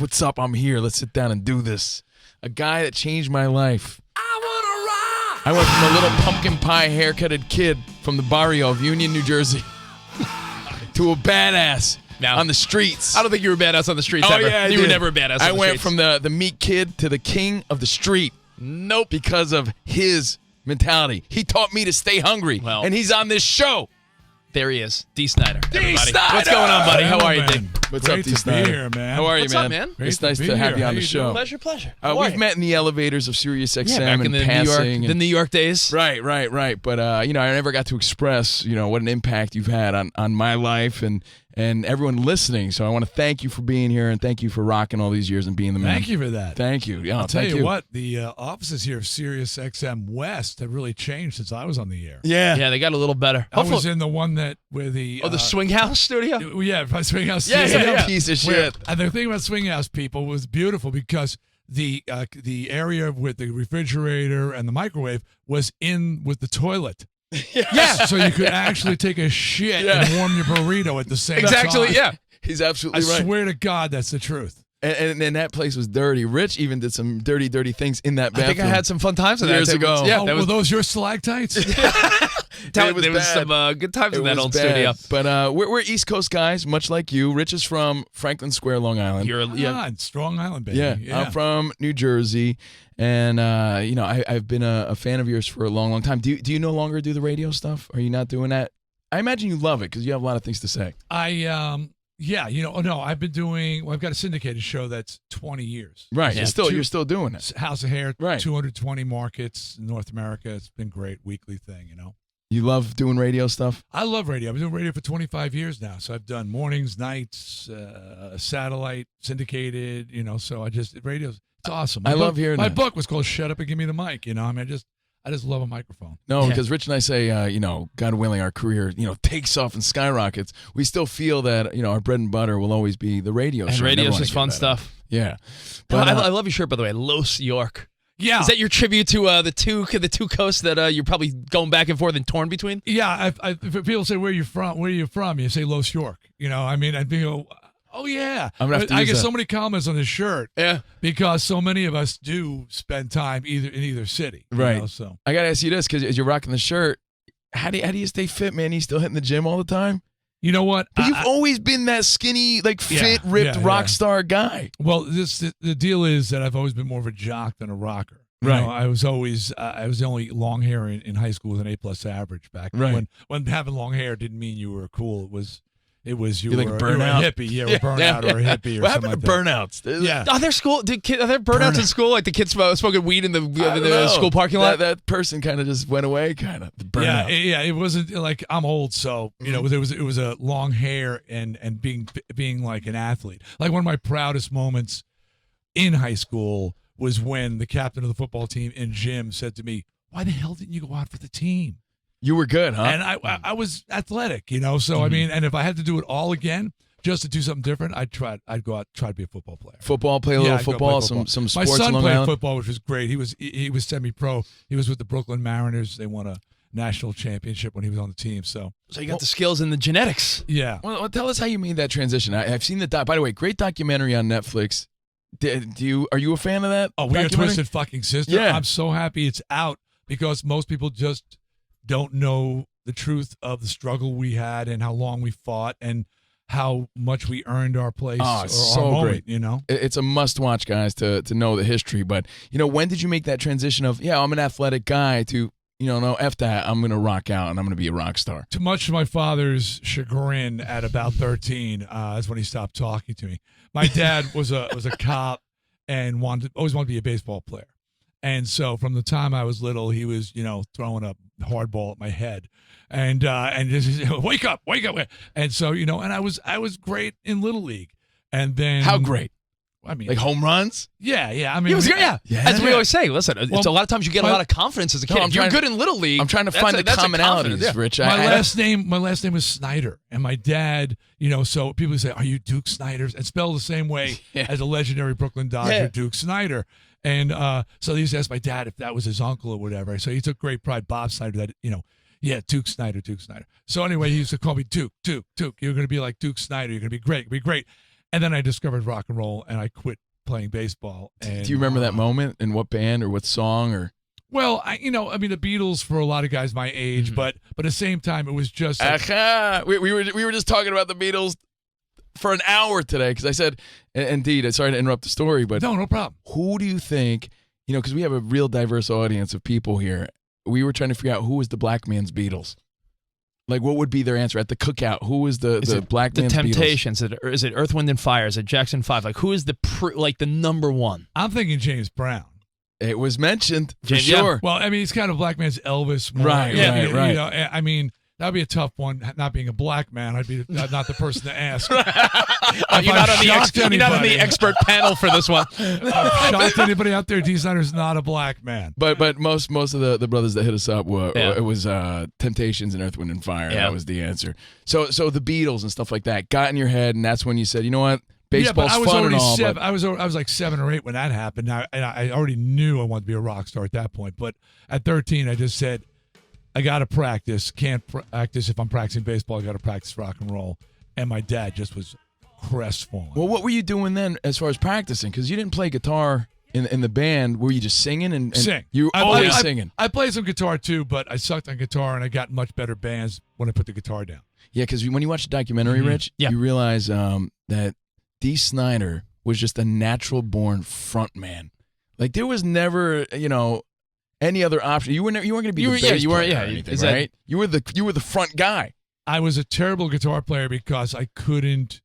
what's up? I'm here. Let's sit down and do this. A guy that changed my life. I went from a little pumpkin pie haircutted kid from the barrio of Union, New Jersey, to a badass on the streets. I don't think you were a badass on the streets ever. Yeah, you were never a badass on the streets. I went from the meek kid to the king of the street. Nope. Because of his mentality. He taught me to stay hungry. Well, and he's on this show. There he is. Dee Snider. Dee Snider! What's going on, buddy? How are you, man? Dee? What's Great up, Dee to Snider? be here, man. How are you, What's man? up, man? It's Great nice to to be have here. you How on the you show. doing? Pleasure. We've met in the elevators of Sirius XM back in and the passing. the New York days. Right. But, I never got to express, what an impact you've had on my life and everyone listening. So I want to thank you for being here and thank you for rocking all these years and being the man. Thank you for that. Thank you. Yeah, I'll tell you what, the offices here of Sirius XM West have really changed since I was on the air. Yeah, they got a little better. I was in the one where the the Swing House studio. Yeah, Swing House. Yeah. Piece of shit. And the thing about Swing House people was beautiful because the area with the refrigerator and the microwave was in with the toilet. Yeah. So you could actually take a shit and warm your burrito at the same time. Exactly. Yeah. He's absolutely I right. swear to God, that's the truth. And that place was dirty. Rich even did some dirty things in that bathroom. I think I had some fun times with years that ago. Yeah, Were those your stalactites? There was some good times in that old studio. But we're East Coast guys, much like you. Rich is from Franklin Square, Long Island. Strong Island, baby. Yeah. I'm from New Jersey. And, I've been a fan of yours for a long, long time. Do you no longer do the radio stuff? Are you not doing that? I imagine you love it because you have a lot of things to say. I've been doing, I've got a syndicated show that's 20 years. Right. Yeah. You're still doing it. House of Hair, right. 220 markets in North America. It's been great, weekly thing, You love doing radio stuff? I love radio. I've been doing radio for 25 years now. So I've done mornings, nights, satellite, syndicated, so radio's, it's awesome. I love hearing my that. book was called Shut Up and Give Me the Mic, I just love a microphone. No, because Rich and I say, God willing, our career, takes off and skyrockets. We still feel that, our bread and butter will always be the radio show. And radio's just fun stuff. Yeah. But I love your shirt, by the way. Los York. Yeah. Is that your tribute to the two coasts that you're probably going back and forth and torn between? Yeah. If people say, where are you from? You say Los York. I'd be, oh, yeah. I get so many comments on this shirt. Yeah. Because so many of us do spend time in either city. Right. So I got to ask you this, because as you're rocking the shirt, how do you stay fit, man? You still hitting the gym all the time? You know what? But you've always been that skinny, fit, ripped rock star guy. Well, the deal is that I've always been more of a jock than a rocker. Right. I was always I was the only long hair in high school with an A+ average back right. when having long hair didn't mean you were cool. It was you were like a hippie, or burnout or a hippie or what something happened like to burnouts? Yeah. Are there burnouts in school? Like the kids smoking weed in the school parking lot? That person kind of just went away, kind of. The burnout. Yeah. It wasn't like I'm old, so it was a long hair and being like an athlete. Like one of my proudest moments in high school was when the captain of the football team in gym said to me, "Why the hell didn't you go out for the team?" You were good, huh? And I was athletic, so I mean, and if I had to do it all again, just to do something different, I'd go out, try to be a football player. Play a little football, some sports. My son Long played Island. football, which was great. He was semi-pro. He was with the Brooklyn Mariners. They won a national championship when he was on the team. So you got the skills and the genetics. Yeah. Well, tell us how you made that transition. I've seen the by the way, great documentary on Netflix. Are you a fan of that? Oh, We Are Twisted Fucking Sister. Yeah. I'm so happy it's out because most people just don't know the truth of the struggle we had and how long we fought and how much we earned our place or so our moment, great. It's a must-watch, guys, to know the history. But, when did you make that transition of, I'm an athletic guy to, no, F that, I'm going to rock out and I'm going to be a rock star? To much of my father's chagrin at about 13, that's when he stopped talking to me. My dad was a cop and always wanted to be a baseball player. And so from the time I was little, he was, throwing a hard ball at my head and just wake up. And so, and I was great in Little League. And then how great? I mean, like home runs? Yeah. I mean, he was good. Yeah. As we always say, listen, it's a lot of times you get a lot of confidence as a kid. You're good in Little League. I'm trying to find the commonalities, Rich. My last name was Snider, and my dad, so people say, "Are you Duke Snider?" And spelled the same way as a legendary Brooklyn Dodger, Duke Snider. And so they used to ask my dad if that was his uncle or whatever. So he took great pride, Bob Snider, that, Duke Snider. So anyway, he used to call me Duke. You're going to be like Duke Snider. You're going to be great. And then I discovered rock and roll, and I quit playing baseball. And, do you remember that moment and what band or what song or? Well, the Beatles for a lot of guys my age, but at the same time, it was just like, we were just talking about the Beatles for an hour today because I said, indeed, sorry to interrupt the story, but no problem. Who do you think? Because we have a real diverse audience of people here. We were trying to figure out who was the black man's Beatles. Like, what would be their answer at the cookout? Who was the black man's Beatles? The Temptations? Is it Earth, Wind, and Fire? Is it Jackson 5? Like, who is the number one? I'm thinking James Brown. It was mentioned, for sure. Well, he's kind of black man's Elvis. More. Right. That would be a tough one. Not being a black man, I'd be not the person to ask. You're not on the expert panel for this one. I've shocked anybody out there. Dee Snider's not a black man. But most of the brothers that hit us up it was Temptations and Earth, Wind, and Fire. Yeah. That was the answer. So the Beatles and stuff like that got in your head, and that's when you said, you know what? Baseball's fun and all. I was like 7 or 8 when that happened. I already knew I wanted to be a rock star at that point. But at 13, I just said, I got to practice. Can't practice if I'm practicing baseball. I got to practice rock and roll. And my dad just was crestfallen. Well, what were you doing then as far as practicing? Because you didn't play guitar in the band. Were you just singing? And sing. You were always singing. I played some guitar too, but I sucked on guitar, and I got much better bands when I put the guitar down. Yeah, because when you watch the documentary, Rich, you realize that Dee Snider was just a natural-born front man. Like, there was never, any other option. You weren't going to be the bass player or anything, right? You were the front guy. I was a terrible guitar player because I couldn't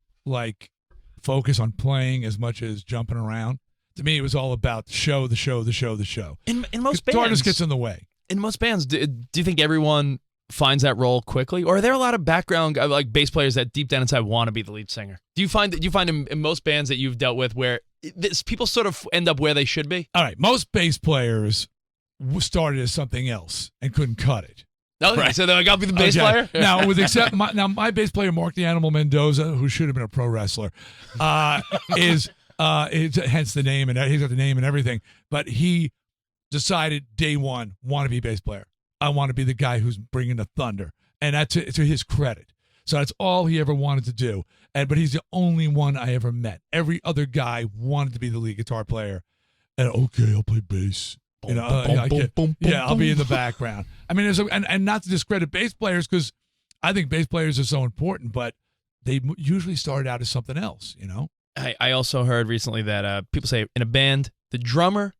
focus on playing as much as jumping around. To me, it was all about the show. In most guitar bands, just gets in the way. In most bands, do you think everyone finds that role quickly, or are there a lot of background like bass players that deep down inside want to be the lead singer? Do you find in most bands that you've dealt with where people sort of end up where they should be? All right, most bass players started as something else and couldn't cut it. No, right. So I got to be the bass player. Now, my bass player Mark the Animal Mendoza, who should have been a pro wrestler, is hence the name, and he's got the name and everything. But he decided day one, want to be a bass player. I want to be the guy who's bringing the thunder, and that's to his credit. So that's all he ever wanted to do. But he's the only one I ever met. Every other guy wanted to be the lead guitar player, and okay, I'll play bass. I'll be in the background. I mean, and not to discredit bass players, because I think bass players are so important, but they usually start out as something else, I also heard recently that people say in a band, the drummer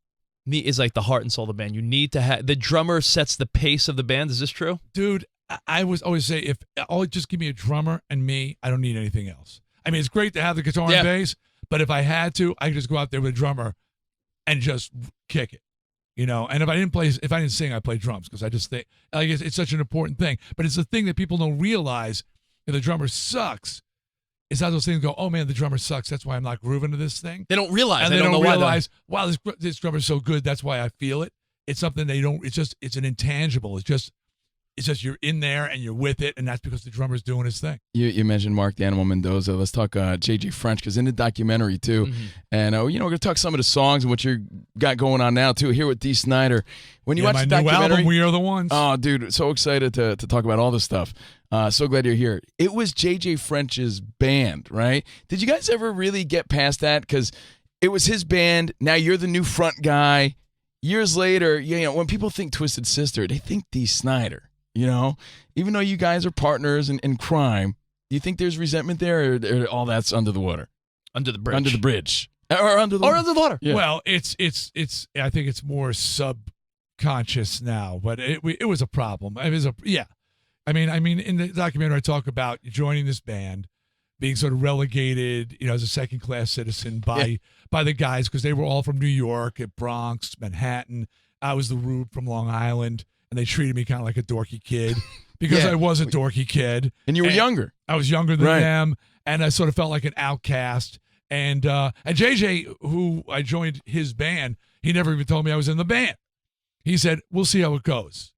is like the heart and soul of the band. You need to have the drummer sets the pace of the band. Is this true? Dude, I was always say, if just give me a drummer and me, I don't need anything else. I mean, it's great to have the guitar and bass, but if I had to, I could just go out there with a drummer and just kick it. And if I didn't sing, I play drums, because I just think it's such an important thing. But it's the thing that people don't realize. If the drummer sucks, it's how those things go, oh man, the drummer sucks, that's why I'm not grooving to this thing. They don't realize. And they don't realize, wow, this drummer's so good, that's why I feel it. It's something they don't. It's an intangible. It's just you're in there and you're with it, and that's because the drummer's doing his thing. You mentioned Mark the Animal Mendoza. Let's talk JJ French, because in the documentary too, and we're going to talk some of the songs and what you got going on now too. Here with Dee Snider, when you watch the documentary, new album, We Are the Ones. Oh, dude, so excited to talk about all this stuff. So glad you're here. It was JJ French's band, right? Did you guys ever really get past that? Because it was his band. Now you're the new front guy. Years later, when people think Twisted Sister, they think Dee Snider. Even though you guys are partners in crime, do you think there's resentment there, or all that's under the water? Under the bridge. Under the bridge. Or under the water. Yeah. Well, it's I think it's more subconscious now, but it was a problem. I mean, in the documentary, I talk about joining this band, being sort of relegated, as a second-class citizen by the guys, because they were all from New York, at Bronx, Manhattan. I was the Rube from Long Island. And they treated me kind of like a dorky kid, because I was a dorky kid. And you were younger. I was younger than them, and I sort of felt like an outcast. And JJ, who I joined his band, he never even told me I was in the band. He said, we'll see how it goes.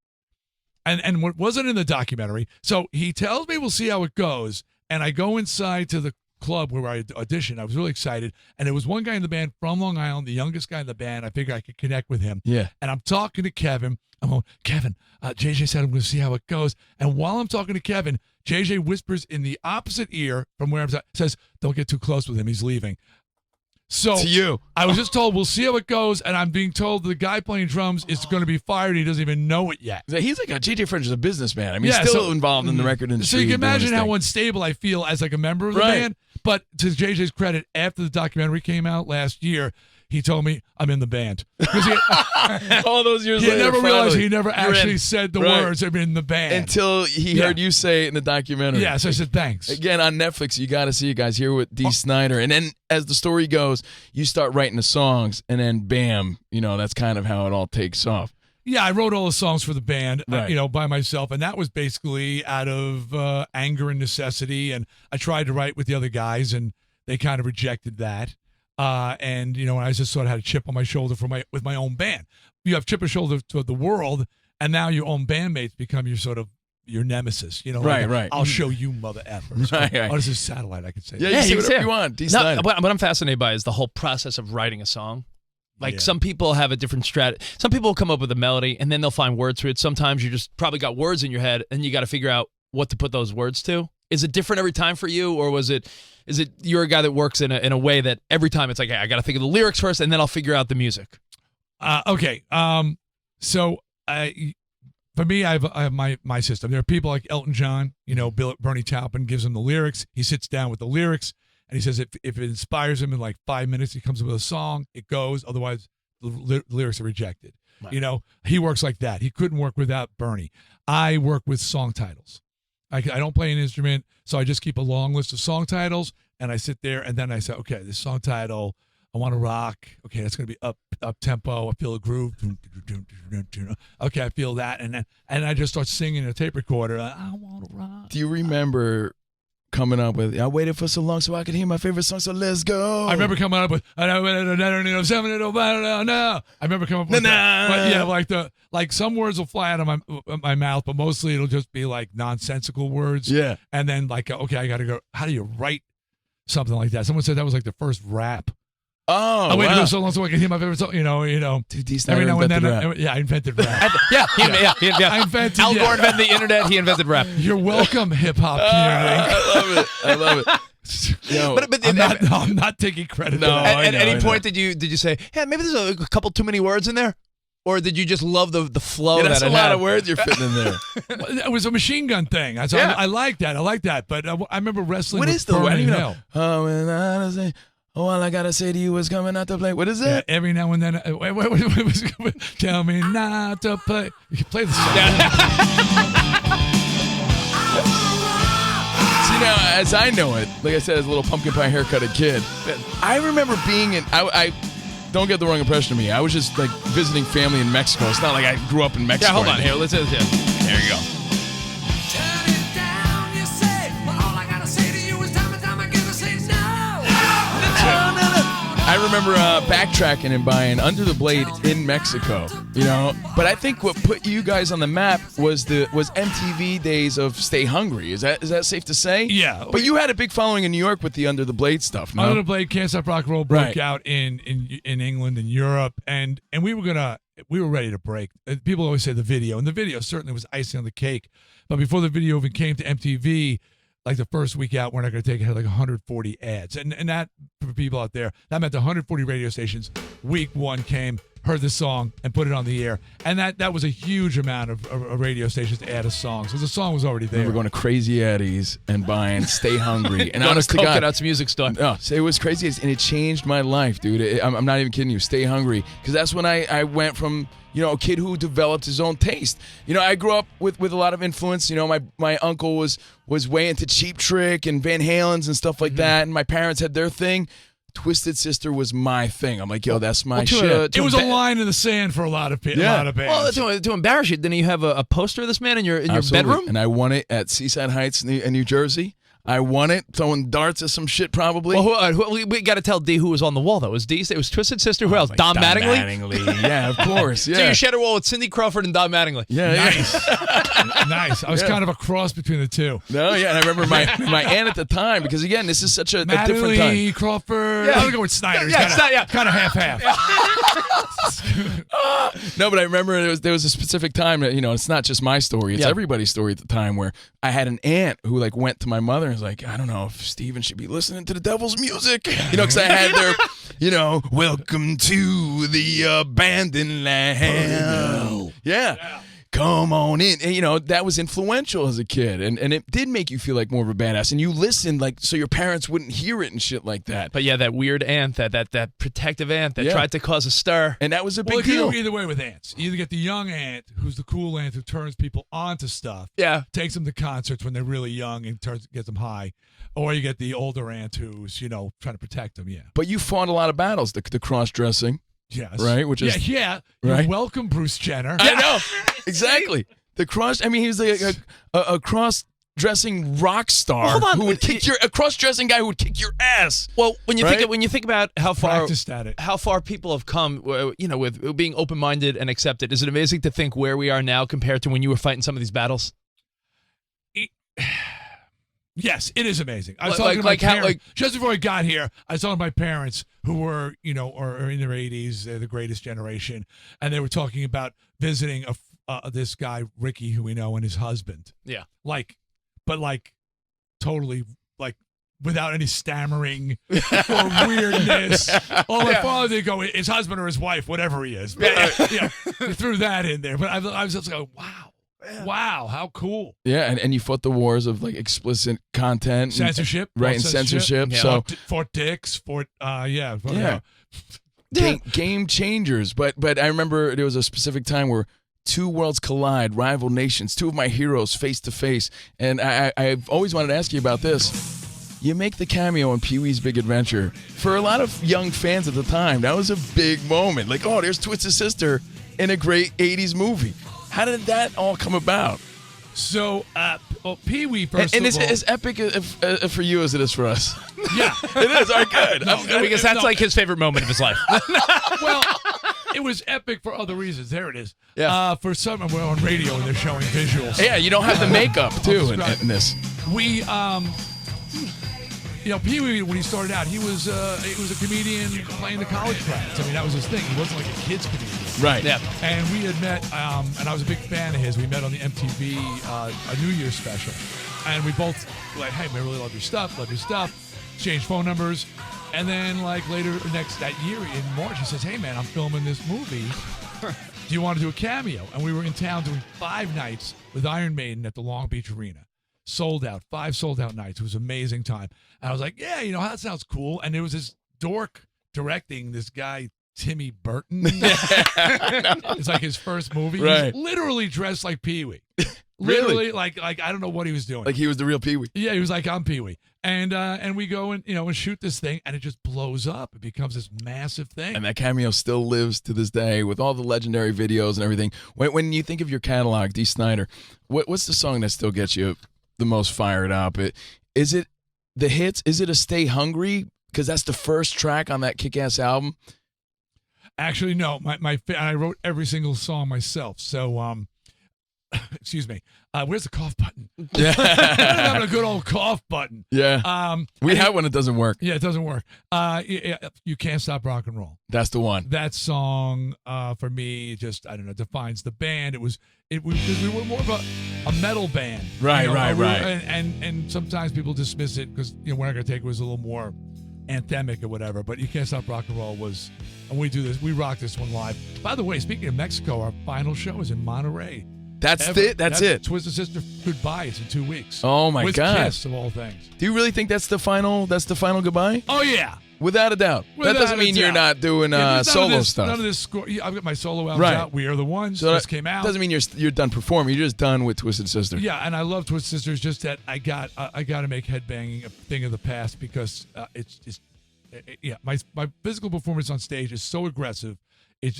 And what wasn't in the documentary, so he tells me we'll see how it goes, and I go inside to the club where I auditioned. I was really excited. And there was one guy in the band from Long Island, the youngest guy in the band. I figured I could connect with him. Yeah. And I'm talking to Kevin. I'm going, Kevin, JJ said I'm going to see how it goes. And while I'm talking to Kevin, JJ whispers in the opposite ear from where I'm at, says, don't get too close with him. He's leaving. So to you. I was just told, we'll see how it goes. And I'm being told the guy playing drums is going to be fired. He doesn't even know it yet. He's like JJ French is a businessman. I mean, Yeah, he's still so- involved in the record industry. So you can doing his imagine how thing. unstable I feel as like a member of the Right. band. But to JJ's credit, after the documentary came out last year, he told me I'm in the band. Because all those years he later, never realized finally, he never you're actually in. said the Right. words, I'm in the band. Until he Yeah. heard you say it in the documentary. Yeah, so I said, thanks. Again, on Netflix, you got to see it, guys. Here with Dee Snider. And then as the story goes, you start writing the songs, and then bam, that's kind of how it all takes off. Yeah, I wrote all the songs for the band, Right. by myself, and that was basically out of anger and necessity. And I tried to write with the other guys, and they kind of rejected that. And I just sort of had a chip on my shoulder with my own band. You have chip on shoulder to the world, and now your own bandmates become your nemesis. Right, right. I'll show you, mother effers. Right, right. Oh, this is satellite. I could say. Yeah, that. you say you whatever say you it. want. Dee No, Snider. what I'm fascinated by is the whole process of writing a song. Like Yeah. some people have a different strat. Some people will come up with a melody and then they'll find words to it. Sometimes you just probably got words in your head and you got to figure out what to put those words to. Is it different every time for you, or is it you're a guy that works in a way that every time it's like, hey, I got to think of the lyrics first and then I'll figure out the music? Okay. So for me, I have my system. There are people like Elton John. Bernie Taupin gives him the lyrics. He sits down with the lyrics, and he says if it inspires him in like 5 minutes, he comes up with a song. It goes. Otherwise, the lyrics are rejected. Right. He works like that. He couldn't work without Bernie. I work with song titles. I don't play an instrument, so I just keep a long list of song titles, and I sit there, and then I say, okay, this song title, I want to rock. Okay, that's going to be up tempo. I feel a groove. Okay, I feel that, and I just start singing in a tape recorder. I want to rock. Do you remember coming up with, I waited for so long so I could hear my favorite song, so let's go? I remember coming up with, I remember coming up with that. But yeah, like some words will fly out of my mouth, but mostly it'll just be like nonsensical words. Yeah. And then okay, I got to go, how do you write something like that? Someone said that was like the first rap. Oh, I waited wow. so long so I could hear my favorite song. Dude, Dee Snider Every now and invented then, rap. I invented rap. Yeah. I invented. Al Gore invented the internet. He invented rap. You're welcome, hip hop community. I love it. Yo, But I'm not taking credit. No, for that. at I any know. point did you say, hey, maybe there's a couple too many words in there? Or did you just love the flow yeah, that's that a it lot had? of words you're fitting in there. It was a machine gun thing. Yeah. I like that. But I remember wrestling What with is the word? Frontman You know, Hill. oh, and I say, oh, all I gotta say to you is coming out to play. What is Yeah, it? every now and then, tell me not to play. You can play the song. See, now, as I know it, like I said, as a little pumpkin pie haircutted kid, I remember being in. I don't get the wrong impression of me. I was just like visiting family in Mexico. It's not like I grew up in Mexico. Yeah, hold or on. anything. Here, let's do this. There you go. Turn it down, you say. Well, all I gotta say to you is time and time again to say no. I remember backtracking and buying Under the Blade in Mexico, But I think what put you guys on the map was MTV days of Stay Hungry. Is that safe to say? Yeah. But you had a big following in New York with the Under the Blade stuff, no? Under the Blade, Can't Stop Rock and Roll broke Right. out in England and Europe, and we were ready to break. People always say the video, and the video certainly was icing on the cake. But before the video even came to MTV, like the first week out, we're not going to take it, had like 140 ads, and that for people out there, that meant 140 radio stations. Week one came, heard the song, and put it on the air, and that was a huge amount of radio stations to add a song, because the song was already there. We were going to Crazy Eddie's and buying Stay Hungry. And Going honest to to God, Coconut's music store. no, it was crazy, and it changed my life, dude. I'm not even kidding you. Stay Hungry, because that's when I went from a kid who developed his own taste. I grew up with a lot of influence. My uncle was way into Cheap Trick and Van Halen's and stuff like that, and my parents had their thing. Twisted Sister was my thing. I'm like, yo, that's my shit. It was a line in the sand for a lot of people. Yeah. A lot of bands. Well, to embarrass you, didn't you have a poster of this man in your Absolutely. bedroom? And I won it at Seaside Heights in New Jersey. I won it, throwing darts at some shit probably. Well, we got to tell Dee who was on the wall, though. It was Dee. It was Twisted Sister. Who else? Like Don Mattingly? Mattingly. Yeah, of course. Yeah. So you shared a wall with Cindy Crawford and Don Mattingly. Yeah, Nice. Nice. I was kind of a cross between the two. No, yeah, and I remember my aunt at the time, because again, this is such a different time. Mattingly, Crawford. Yeah. I'm going to go with Snider. He's kind of half-half. No, but I remember there was a specific time that, it's not just my story, it's everybody's story at the time, where I had an aunt who like went to my mother and was like, I don't know if Steven should be listening to the devil's music, because I had their, welcome to the abandoned land. Yeah. Come on in. And, that was influential as a kid. And it did make you feel like more of a badass. And you listened so your parents wouldn't hear it and shit like that. But yeah, that weird aunt, that protective aunt that tried to cause a stir. And that was a big Well, deal. you go either way with aunts. You either get the young aunt, who's the cool aunt who turns people onto stuff. Yeah. Takes them to concerts when they're really young and gets them high. Or you get the older aunt who's, trying to protect them, yeah. But you fought a lot of battles, the cross-dressing. Yes. Right? Which is Yeah. Right? You're welcome, Bruce Jenner. I know. Exactly. The cross. I mean, he was like a cross-dressing rock star Well, hold on. who would kick a cross-dressing guy who would kick your ass. Well, when you Right? think about how Practiced at it. far people have come, with being open-minded and accepted, is it amazing to think where we are now compared to when you were fighting some of these battles? Yes, it is amazing. I was Like- talking to my like how- parents. like- Just before I got here, I was talking to my parents who were, are in their 80s. They're the greatest generation. And they were talking about visiting this guy, Ricky, who we know, and his husband. Yeah. Totally, without any stammering or weirdness. Oh, my father did go, his husband or his wife, whatever he is. But, he threw that in there. But I was just like, wow. Wow, how cool. Yeah, and you fought the wars of like explicit content. Censorship. Right, and censorship. Yeah. So Fort Dix, yeah. Game changers. But I remember there was a specific time where two worlds collide, rival nations, two of my heroes face to face. And I've always wanted to ask you about this. You make the cameo in Pee-wee's Big Adventure. For a lot of young fans at the time, that was a big moment. Like, oh, there's Twisted Sister in a great 80s movie. How did that all come about? So, Pee-wee, first And of it's all. as epic for you as it is for us. Yeah. It is. All right, good. Because that's like his favorite moment of his life. Well, it was epic for other reasons. There it is. Yeah. For some, we're on radio and they're showing visuals. Yeah, you don't have the makeup, too, in this. We, Pee-wee, when he started out, he was a comedian playing the college crowds. I mean, that was his thing. He wasn't like a kid's comedian. Right. Yeah. And we had met, and I was a big fan of his. We met on the MTV a New Year's special. And we both like, hey, man, I really love your stuff, exchanged phone numbers. And then later that year in March, he says, hey, man, I'm filming this movie. Do you want to do a cameo? And we were in town doing 5 nights with Iron Maiden at the Long Beach Arena. Sold out, 5 sold out nights. It was an amazing time. And I was like, yeah, that sounds cool. And there was this dork directing, this guy, Timmy Burton. It's like his first movie. Right. He's literally dressed like Pee-wee. Really? Literally, like I don't know what he was doing. Like he was the real Pee-wee. Yeah, he was like, I'm Pee-wee. And we go and shoot this thing, and it just blows up. It becomes this massive thing. And that cameo still lives to this day with all the legendary videos and everything. When you think of your catalog, Dee Snider, what's the song that still gets you the most fired up? Is it the hits? Is it a Stay Hungry? Because that's the first track on that kick-ass album. Actually, no. I wrote every single song myself. So, excuse me. Where's the cough button? Yeah. I'm having a good old cough button. Yeah. We have one that doesn't work. Yeah, it doesn't work. You Can't Stop Rock and Roll. That's the one. That song, for me, just, I don't know, defines the band. It was because we were more of a metal band. Right, right. And sometimes people dismiss it because, we're not going to take it as a little more anthemic or whatever, but You Can't Stop Rock and Roll was, and we rock this one live. By the way, speaking of Mexico, our final show is in Monterey. That's it. Twisted Sister Goodbye. It's in 2 weeks. Oh my With God. Kiss, of all things. Do you really think that's the final goodbye? Oh yeah. Without a doubt. That doesn't mean you're not doing solo stuff. None of this score. I've got my solo albums Right. out. We Are the Ones. So This that came out. doesn't mean you're done performing. You're just done with Twisted Sister. Yeah, and I love Twisted Sister. It's just that I got to make headbanging a thing of the past because my physical performance on stage is so aggressive. It's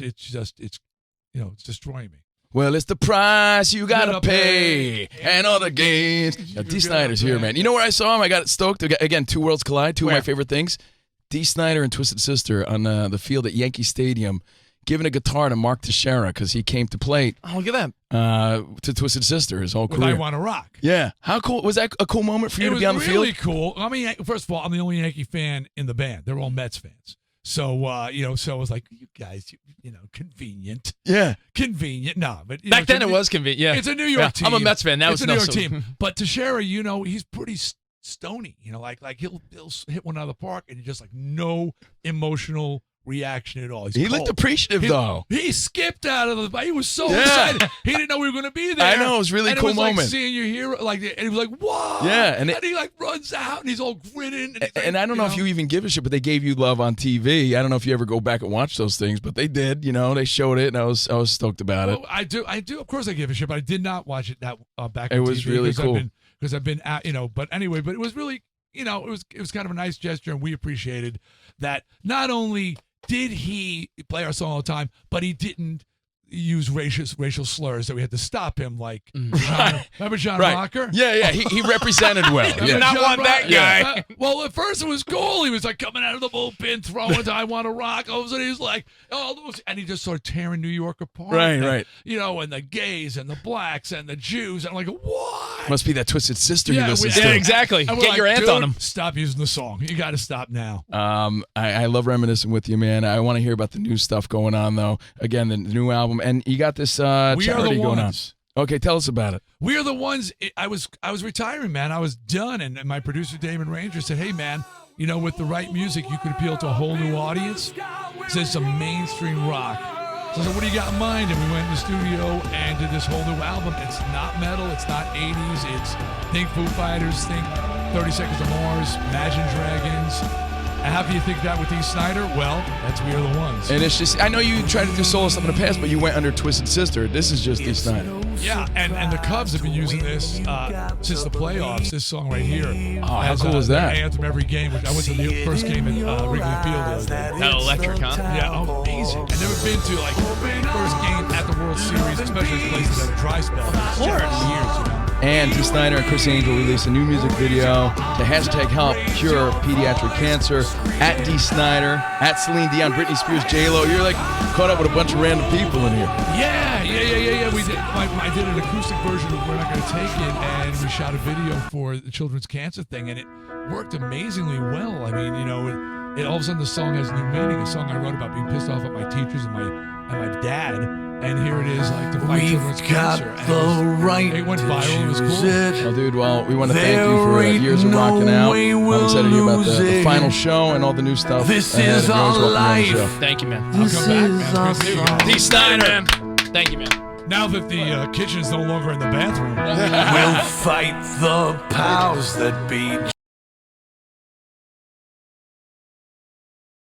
destroying me. Well, it's the price you gotta pay, and all the games. Now, Dee Snider's here, man. You know where I saw him? I got stoked. Again, two worlds collide. Two of my favorite things. Dee Snider and Twisted Sister on the field at Yankee Stadium, giving a guitar to Mark Teixeira because he came to play. Oh, look at that. To Twisted Sister his whole With career. I Want to Rock. Yeah. How cool was that? A cool moment for you to be on the It was really field? cool. I mean, first of all, I'm the only Yankee fan in the band. They're all Mets fans. So, so I was like, you guys, convenient. Yeah. Convenient. No, but Back then it was convenient. Yeah. It's a New York team. I'm a Mets fan. Now it's it's a New not York so- team. But Teixeira, he's pretty stony. Like he'll hit one out of the park and just like no emotional reaction at all. He looked appreciative, though. He skipped out of the. He was so Yeah. excited. He didn't know we were going to be there. I know, it was a really and cool it was like moment. seeing your hero, and he was like, "Whoa!" Yeah, and he like runs out and he's all grinning. And, And I don't know if you even give a shit, but they gave you love on TV. I don't know if you ever go back and watch those things, but they did. They showed it, and I was stoked about it. Well, I do. Of course, I give a shit, but I did not watch it back It on was TV really because cool. Because I've been out, But anyway, but it was really, it was kind of a nice gesture, and we appreciated that. Not only did he play our song all the time, but he didn't use racial slurs that we had to stop him. Like, remember John Rocker? Yeah. He represented well. Remember Yeah. not John want that Rocker? guy. Well, at first it was cool. He was like coming out of the bullpen, throwing to I Want to Rock. All of a sudden he was like, all those, and he just started tearing New York apart. Right, and, right. And the gays and the blacks and the Jews. And I'm like, what? Must be that Twisted Sister he listens Yeah, to. exactly. And we're Get like, your aunt "Dude, on him." Stop using the song. You got to stop now. I love reminiscing with you, man. I want to hear about the new stuff going on, though. Again, the new album, and you got this We Are the charity going on. Ones. Okay, tell us about it. We Are the Ones. I was retiring, man. I was done, and my producer Damon Ranger said, "Hey, man, with the right music, you could appeal to a whole new audience. He says some mainstream rock." So I said, "What do you got in mind?" And we went in the studio and did this whole new album. It's not metal. It's not 80s. It's think Foo Fighters, think 30 Seconds to Mars, Imagine Dragons. And how can you think that with Dee Snider? Well, that's We Are the Ones. And it's just, I know you tried to do solo stuff in the past, but you went under Twisted Sister. This is just Dee Snider. Yeah, and the Cubs have been using this since the playoffs. This song right here. Oh, how cool is that? Their anthem every game. I went to the first game at Wrigley Field the other day. That electric, huh? Yeah, amazing. I've never been to first game at the World Series, especially in places that have dry spell. Of course. Years, And Dee Snider and Chris Angel released a new music video to #Help Cure Pediatric Cancer at Dee Snider, at Celine Dion, Britney Spears, J-Lo. You're like caught up with a bunch of random people in here. Yeah. We did. I did an acoustic version of We're Not Gonna Take It, and we shot a video for the children's cancer thing, and it worked amazingly well. I mean, it all of a sudden the song has new meaning. A song I wrote about being pissed off at my teachers and my dad, and here it is, like to fight children's cancer. And it went viral. It was cool. Well, dude, we want to thank you for years of rocking out. I'm excited to hear about the final show and all the new stuff. This ahead. is You're always our welcome on the show. life. Thank you, man. I'll come back, man. It's good to see you. Dee Snider, man. Thank you, man. Now that the kitchen is no longer in the bathroom. We'll fight the powers that be.